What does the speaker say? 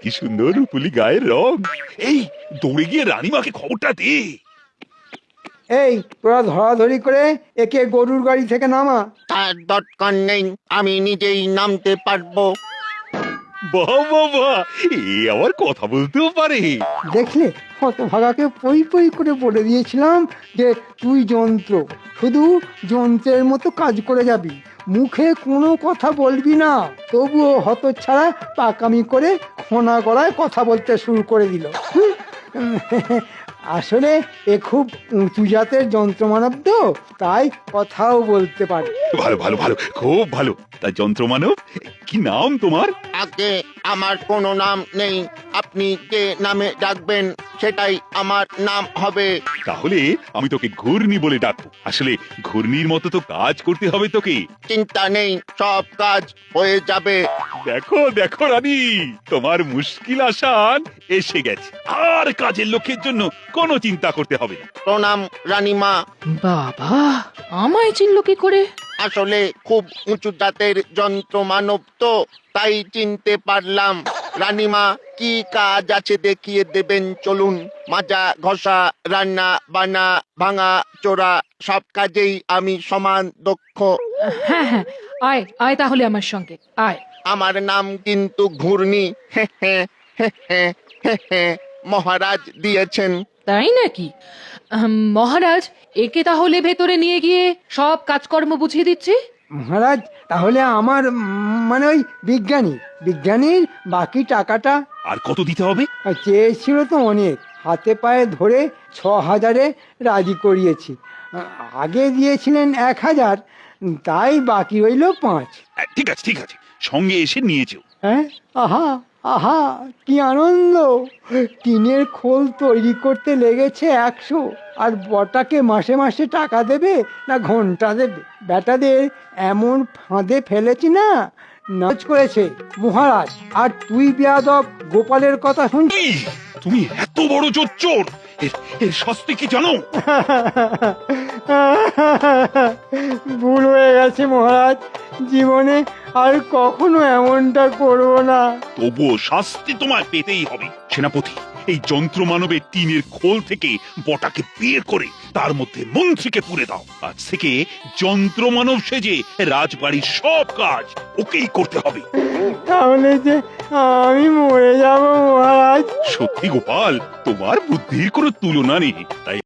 কি সুন্দর রূপুলি গায়ের রং। এই দৌড়ে গিয়ে রানীমাকে খবরটা দে। এই তোরা ধরাধরি করে একে গরুর গাড়ি থেকে নামা। তার দরকার নেই, আমি নিজেই নামতে পারবো। বাহ বাহ বাহ, এ আবার কথা বলতেও পারে। দেখলে হতভাগাকে পই পই করে বলে দিয়েছিলাম যে তুই যন্ত্র, শুধু যন্ত্রের মতো কাজ করে যাবি, মুখে কোনো কথা বলবি না। তবুও হতচ্ছাড়া পাকামি করে খোনা গলায় কথা বলতে শুরু করে দিল। আসলে এ খুব উঁচু জাতের যন্ত্রমানব তো, তাই কথাও বলতে পারে। ভালো ভালো ভালো, খুব ভালো। তা যন্ত্রমানব, কি নাম তোমার? আগে আমার কোনো নাম নেই, আপনি যে নামে ডাকবেন সেটাই আমার নাম হবে। তাহলে আমি তোকে ঘূর্ণি বলে ডাকবো। আসলে ঘূর্ণির মতো তো কাজ করতে হবে তোকে। চিন্তা নেই, সব কাজ হয়ে যাবে। দেখো দেখো রানী, তোমার মুশকিল আসান এসে গেছে। আর কাজের লোকের জন্য কোনো চিন্তা করতে হবে না। প্রণাম রানীমা। বাবা, আমায় চিনল কি করে? আসলে খুব উঁচু জাতের যন্ত্র মানব তো, তাই চিনতে পারলাম। রানীমা, কি কাজ আছে দেখিয়ে দেবেন চলুন। মাজা ঘষা, রান্না বান্না, ভাঙা চোরা, সব কাজেই আমি সমান দক্ষ। হ্যাঁ হ্যাঁ, আয় আয় তাহলে আমার সঙ্গে আয়। আমার নাম কিন্তু ঘূর্ণি। হে হে হে হে হে হে, মহারাজ দিয়েছেন। তাই নাকি? মহারাজ, একে তাহলে ভেতরে নিয়ে গিয়ে সব কাজকর্ম বুঝিয়ে দিচ্ছি। মহারাজ, তাহলে আমার মানে ওই বিজ্ঞানীর বাকি টাকাটা। আর কত দিতে হবে? চেয়েছিল তো অনেক, হাতে পায়ে ধরে 6,000-এ রাজি করিয়েছি। আগে দিয়েছিলেন 1,000, তাই বাকি হইল 5। ঠিক আছে ঠিক আছে, সঙ্গে এসে নিয়েছো। হ্যাঁ, আহা আহা, কি আনন্দ! টিনের খোল তৈরি করতে লেগেছে 100, আর বটাকে মাসে মাসে টাকা দেবে না ঘন্টা দেবে। বেটাদের এমন ফাঁদে ফেলেছি না, নাচ করেছে মহারাজ। আর তুই বেয়াদব গোপালের কথা শুনছিস? এই, তুমি এত বড় চোর! এর শাস্তি কি জানো? ভুল হয়ে গেছে মহারাজ, জীবনে আর কখনো এমনটা করবো না। তবুও শাস্তি তোমায় পেতেই হবে। সেনাপতি, এই যন্ত্র মানবের টিনের খোল থেকে বটাকে বের করে তার মধ্যে মন্ত্রীকে পুরে দাও। আজ থেকে যন্ত্র মানব সেজে রাজবাড়ির সব কাজ ওকেই করতে হবে। তাহলে যে আমি মরে যাব মহারাজ। সত্যি গোপাল, তোমার বুদ্ধির কোনো তুলনা নেই। তাই